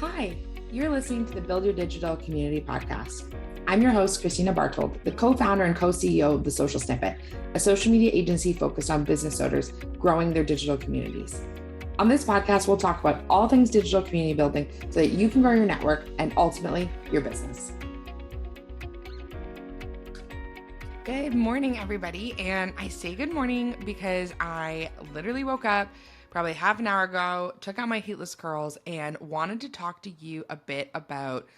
Hi, you're listening to the Build Your Digital Community podcast. I'm your host, Kristina Bartold, the co-founder and co-CEO of The Social Snippet, a social media agency focused on business owners growing their digital communities. On this podcast, we'll talk about all things digital community building so that you can grow your network and ultimately your business. Good morning, everybody. And I say good morning because I literally woke up probably half an hour ago, took out my heatless curls, and wanted to talk to you a bit about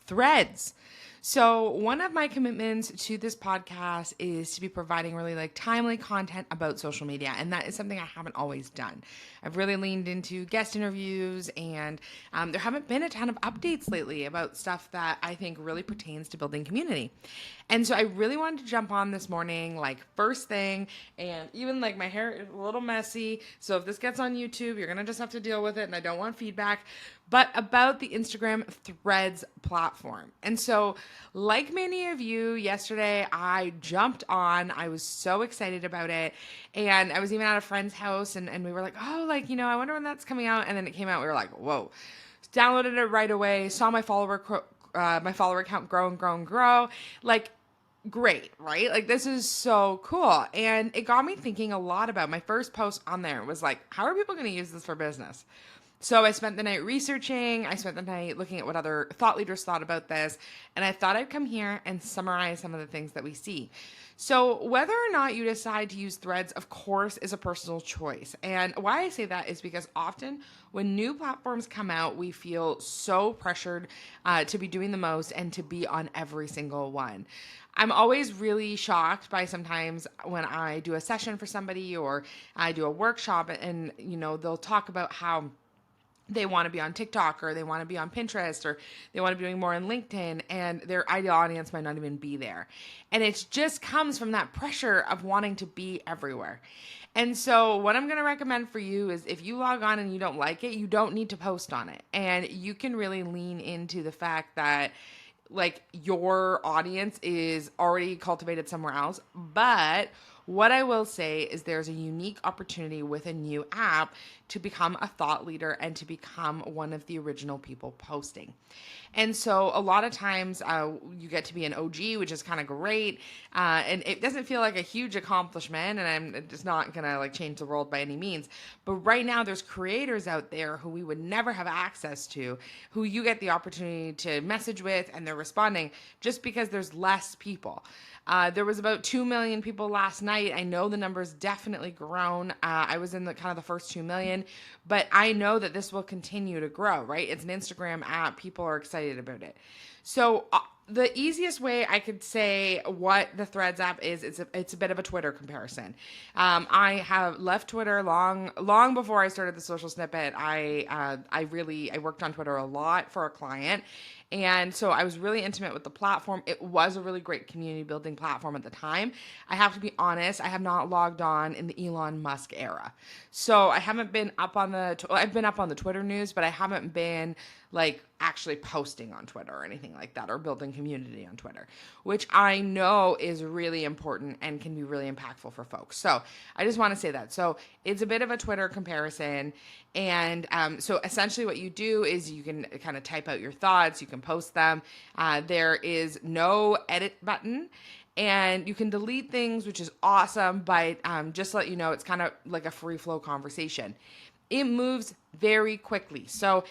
Threads. So one of my commitments to this podcast is to be providing really timely content about social media. And that is something I haven't always done. I've really leaned into guest interviews, and there haven't been a ton of updates lately about stuff that I think really pertains to building community. And so I really wanted to jump on this morning, first thing, and even my hair is a little messy. So if this gets on YouTube, you're going to just have to deal with it, and I don't want feedback, but about the Instagram Threads platform. And so like many of you, yesterday I jumped on. I was so excited about it. And I was even at a friend's house, and we were like, I wonder when that's coming out. And then it came out. We were like, whoa. Downloaded it right away. Saw my follower count grow and grow and grow. Great, right? This is so cool. And it got me thinking a lot about my first post on there was how are people going to use this for business? So I spent the night researching. I spent the night looking at what other thought leaders thought about this. And I thought I'd come here and summarize some of the things that we see. So whether or not you decide to use Threads, of course, is a personal choice. And why I say that is because often when new platforms come out, we feel so pressured to be doing the most and to be on every single one. I'm always really shocked by sometimes when I do a session for somebody or I do a workshop and they'll talk about how they want to be on TikTok or they want to be on Pinterest or they want to be doing more on LinkedIn, and their ideal audience might not even be there. And it just comes from that pressure of wanting to be everywhere. And so what I'm going to recommend for you is if you log on and you don't like it, you don't need to post on it. And you can really lean into the fact that your audience is already cultivated somewhere else. But what I will say is there's a unique opportunity with a new app to become a thought leader and to become one of the original people posting. And so a lot of times you get to be an OG, which is kind of great. And it doesn't feel like a huge accomplishment, and I'm just not going to change the world by any means. But right now there's creators out there who we would never have access to, who you get the opportunity to message with, and they're responding just because there's less people. There was about 2 million people last night. I know the number's definitely grown. I was in the first 2 million, but I know that this will continue to grow, right? It's an Instagram app. People are excited about it. So the easiest way I could say what the Threads app is, it's a bit of a Twitter comparison. I have left Twitter long before I started the Social Snippet. I worked on Twitter a lot for a client. And so I was really intimate with the platform. It was a really great community building platform at the time. I have to be honest, I have not logged on in the Elon Musk era. So I haven't been up on I've been up on the Twitter news, but I haven't been actually posting on Twitter or anything like that, or building community on Twitter, which I know is really important and can be really impactful for folks. So I just want to say that. So it's a bit of a Twitter comparison. And so essentially what you do is you can kind of type out your thoughts, you can post them. There is no edit button. And you can delete things, which is awesome, but just to let you know, it's kind of like a free flow conversation. It moves very quickly. So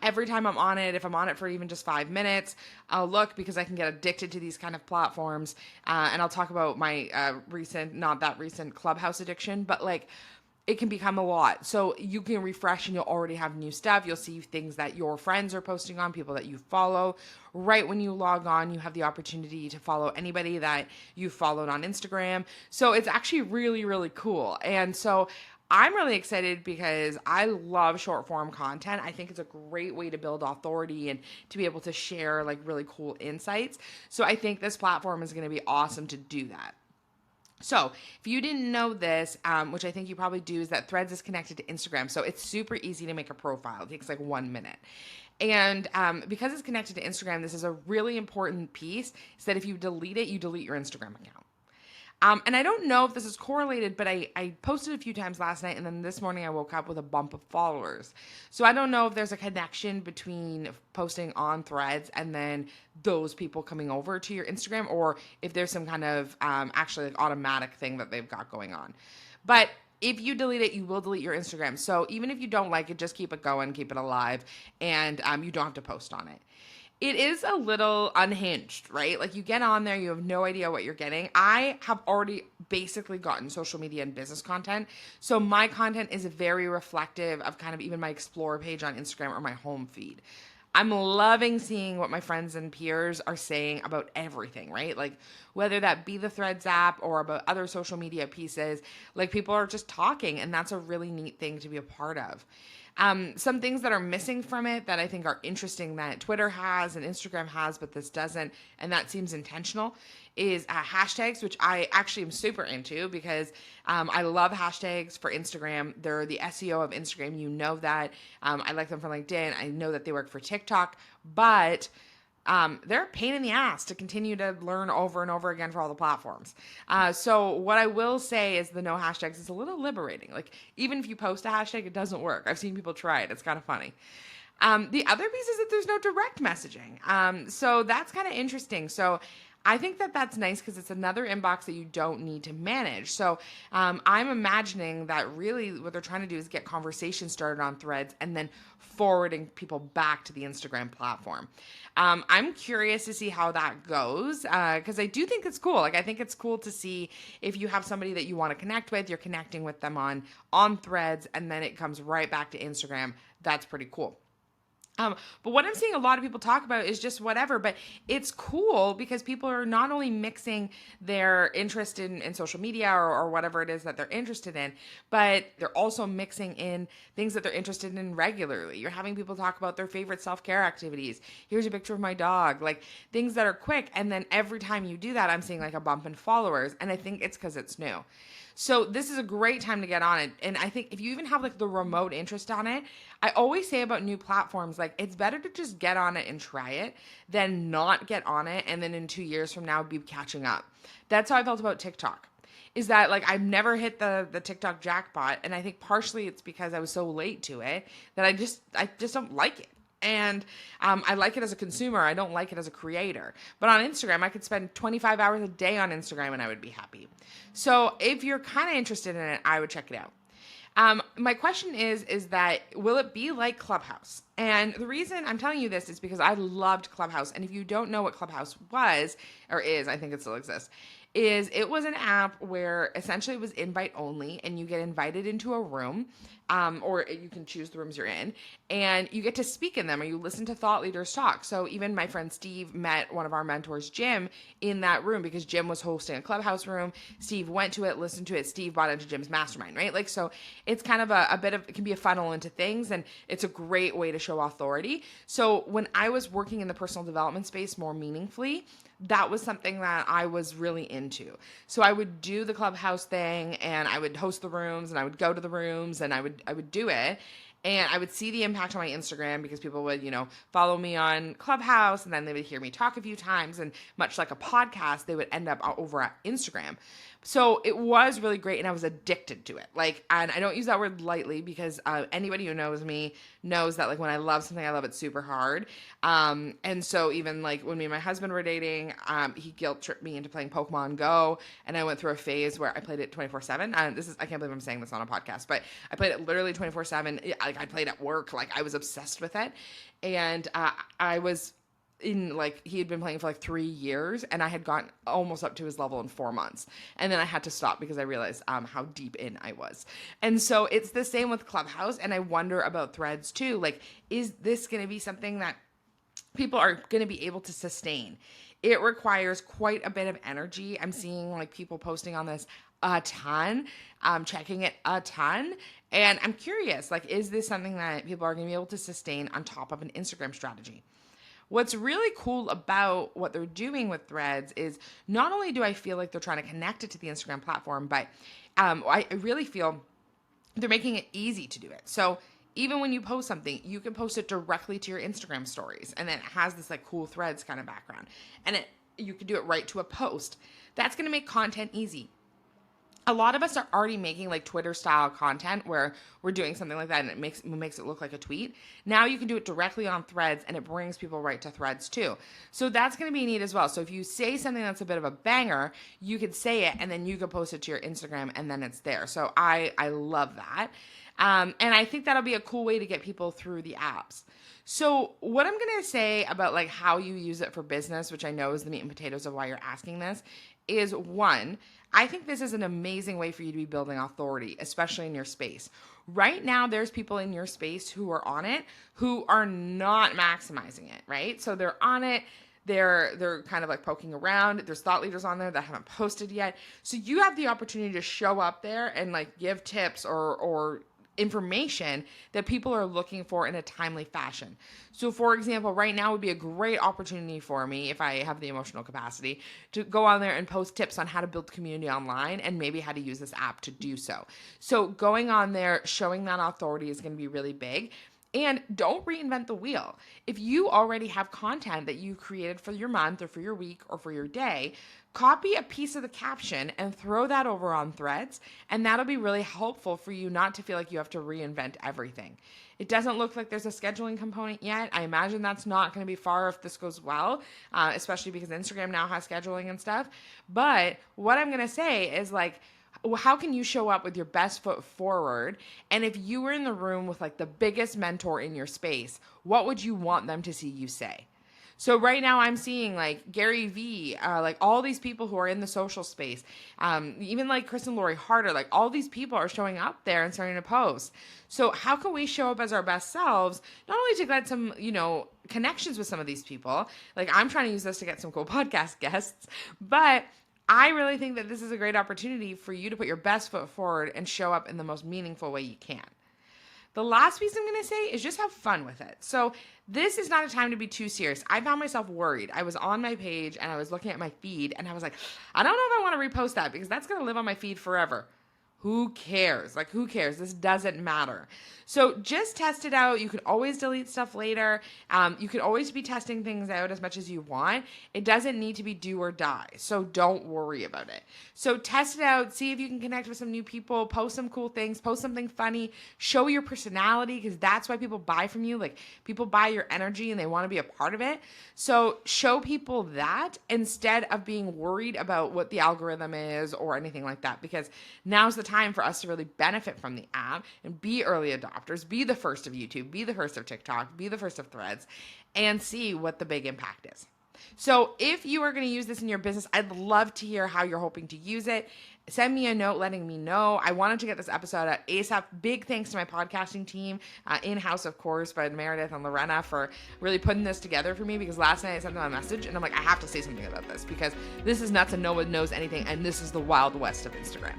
every time I'm on it, if I'm on it for even just 5 minutes, I'll look because I can get addicted to these kind of platforms. And I'll talk about my not that recent Clubhouse addiction, but it can become a lot. So you can refresh and you'll already have new stuff. You'll see things that your friends are posting on, people that you follow. Right when you log on, you have the opportunity to follow anybody that you followed on Instagram. So it's actually really, really cool. And so I'm really excited because I love short form content. I think it's a great way to build authority and to be able to share really cool insights. So I think this platform is going to be awesome to do that. So if you didn't know this, which I think you probably do, is that Threads is connected to Instagram. So it's super easy to make a profile. It takes 1 minute. And because it's connected to Instagram, this is a really important piece, is that if you delete it, you delete your Instagram account. And I don't know if this is correlated, but I posted a few times last night, and then this morning I woke up with a bump of followers. So I don't know if there's a connection between posting on Threads and then those people coming over to your Instagram, or if there's some kind of actually like automatic thing that they've got going on. But if you delete it, you will delete your Instagram. So even if you don't like it, just keep it going, keep it alive, and you don't have to post on it. It is a little unhinged, right? Like you get on there, you have no idea what you're getting. I have already basically gotten social media and business content. So my content is very reflective of kind of even my explore page on Instagram or my home feed. I'm loving seeing what my friends and peers are saying about everything, right? Like whether that be the Threads app or about other social media pieces, like people are just talking, and that's a really neat thing to be a part of. Some things that are missing from it that I think are interesting that Twitter has and Instagram has, but this doesn't, and that seems intentional, is hashtags, which I actually am super into because I love hashtags for Instagram. They're the SEO of Instagram. You know that. I like them for LinkedIn. I know that they work for TikTok, but they're a pain in the ass to continue to learn over and over again for all the platforms. So what I will say is the no hashtags is a little liberating. Like even if you post a hashtag, it doesn't work. I've seen people try it. It's kind of funny. The other piece is that there's no direct messaging. So that's kind of interesting. So I think that that's nice because it's another inbox that you don't need to manage. So I'm imagining that really what they're trying to do is get conversation started on Threads and then forwarding people back to the Instagram platform. I'm curious to see how that goes because I do think it's cool. Like I think it's cool to see if you have somebody that you want to connect with, you're connecting with them on Threads, and then it comes right back to Instagram. That's pretty cool. But what I'm seeing a lot of people talk about is just whatever, but it's cool because people are not only mixing their interest in social media or whatever it is that they're interested in, but they're also mixing in things that they're interested in regularly. You're having people talk about their favorite self-care activities. Here's a picture of my dog, like things that are quick. And then every time you do that, I'm seeing like a bump in followers. And I think it's because it's new. So this is a great time to get on it. And I think if you even have like the remote interest on it, I always say about new platforms, like it's better to just get on it and try it than not get on it and then in 2 years from now be catching up. That's how I felt about TikTok. Is that like I've never hit the TikTok jackpot, and I think partially it's because I was so late to it that I just don't like it. And I like it as a consumer. I don't like it as a creator. But on Instagram, I could spend 25 hours a day on Instagram and I would be happy. So if you're kind of interested in it, I would check it out. My question is that will it be like Clubhouse? And the reason I'm telling you this is because I loved Clubhouse. And if you don't know what Clubhouse was or is, I think it still exists, is it was an app where essentially it was invite only, and you get invited into a room, or you can choose the rooms you're in, and you get to speak in them, or you listen to thought leaders talk. So even my friend Steve met one of our mentors, Jim, in that room because Jim was hosting a Clubhouse room. Steve went to it, listened to it. Steve bought into Jim's mastermind, right? Like, so it's kind of a bit of, it can be a funnel into things, and it's a great way to show authority. So when I was working in the personal development space more meaningfully, that was something that I was really into. So I would do the Clubhouse thing, and I would host the rooms, and I would go to the rooms, and I would do it. And I would see the impact on my Instagram because people would, follow me on Clubhouse, and then they would hear me talk a few times. And much like a podcast, they would end up over at Instagram. So it was really great, and I was addicted to it. And I don't use that word lightly because anybody who knows me knows that, when I love something, I love it super hard. And so even, when me and my husband were dating, he guilt-tripped me into playing Pokemon Go, and I went through a phase where I played it 24/7. I can't believe I'm saying this on a podcast, but I played it literally 24/7. I played at work. I was obsessed with it. And I was he had been playing for 3 years, and I had gotten almost up to his level in 4 months, and then I had to stop because I realized how deep in I was. And so it's the same with Clubhouse, and I wonder about Threads too. Is this going to be something that people are going to be able to sustain? It requires quite a bit of energy. I'm seeing people posting on this a ton, checking it a ton, and I'm curious, is this something that people are going to be able to sustain on top of an Instagram strategy? What's really cool about what they're doing with Threads is not only do I feel like they're trying to connect it to the Instagram platform, but I really feel they're making it easy to do it. So even when you post something, you can post it directly to your Instagram stories, and then it has this cool Threads kind of background. And You could do it right to a post. That's going to make content easy. A lot of us are already making like Twitter style content where we're doing something like that and it makes it look like a tweet. Now you can do it directly on Threads and it brings people right to Threads too. So that's going to be neat as well. So if you say something that's a bit of a banger, you could say it and then you could post it to your Instagram and then it's there. So I love that. And I think that'll be a cool way to get people through the apps. So what I'm going to say about like how you use it for business, which I know is the meat and potatoes of why you're asking this, is one, I think this is an amazing way for you to be building authority, especially in your space. Right now, there's people in your space who are on it who are not maximizing it, right? So they're on it. They're kind of like poking around. There's thought leaders on there that haven't posted yet. So you have the opportunity to show up there and like give tips or information that people are looking for in a timely fashion. So for example, right now would be a great opportunity for me, if I have the emotional capacity, to go on there and post tips on how to build community online and maybe how to use this app to do so. So going on there, showing that authority is going to be really big. And don't reinvent the wheel. If you already have content that you created for your month or for your week or for your day, copy a piece of the caption and throw that over on Threads, and that'll be really helpful for you not to feel like you have to reinvent everything. It doesn't look like there's a scheduling component yet. I imagine that's not going to be far if this goes well, especially because Instagram now has scheduling and stuff. But what I'm going to say is like, how can you show up with your best foot forward? And if you were in the room with like the biggest mentor in your space, what would you want them to see you say? So right now I'm seeing like Gary Vee, like all these people who are in the social space, even like Chris and Lori Harder, like all these people are showing up there and starting to post. So how can we show up as our best selves, not only to get some, connections with some of these people, like I'm trying to use this to get some cool podcast guests, but I really think that this is a great opportunity for you to put your best foot forward and show up in the most meaningful way you can. The last piece I'm going to say is just have fun with it. So this is not a time to be too serious. I found myself worried. I was on my page and I was looking at my feed and I was like, I don't know if I want to repost that because that's going to live on my feed forever. Who cares? Like, who cares? This doesn't matter. So just test it out. You could always delete stuff later. You could always be testing things out as much as you want. It doesn't need to be do or die. So don't worry about it. So test it out. See if you can connect with some new people. Post some cool things. Post something funny. Show your personality because that's why people buy from you. Like, people buy your energy and they want to be a part of it. So show people that instead of being worried about what the algorithm is or anything like that, because now's the time for us to really benefit from the app and be early adopters, be the first of YouTube, be the first of TikTok, be the first of Threads, and see what the big impact is. So if you are going to use this in your business, I'd love to hear how you're hoping to use it. Send me a note letting me know. I wanted to get this episode out ASAP. Big thanks to my podcasting team, in-house, of course, by Meredith and Lorena for really putting this together for me, because last night I sent them a message and I'm like, I have to say something about this because this is nuts and no one knows anything, and this is the Wild West of Instagram.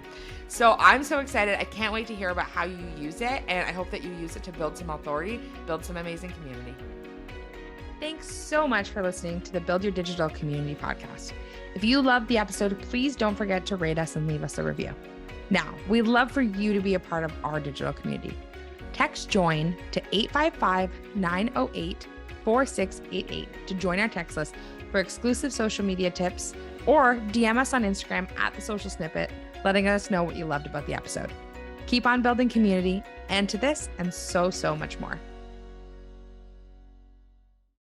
So I'm so excited. I can't wait to hear about how you use it, and I hope that you use it to build some authority, build some amazing community. Thanks so much for listening to the Build Your Digital Community podcast. If you loved the episode, please don't forget to rate us and leave us a review. Now, we'd love for you to be a part of our digital community. Text JOIN to 855-908-4688 to join our text list for exclusive social media tips, or DM us on Instagram at The Social Snippet, letting us know what you loved about the episode. Keep on building community, and to this and so much more.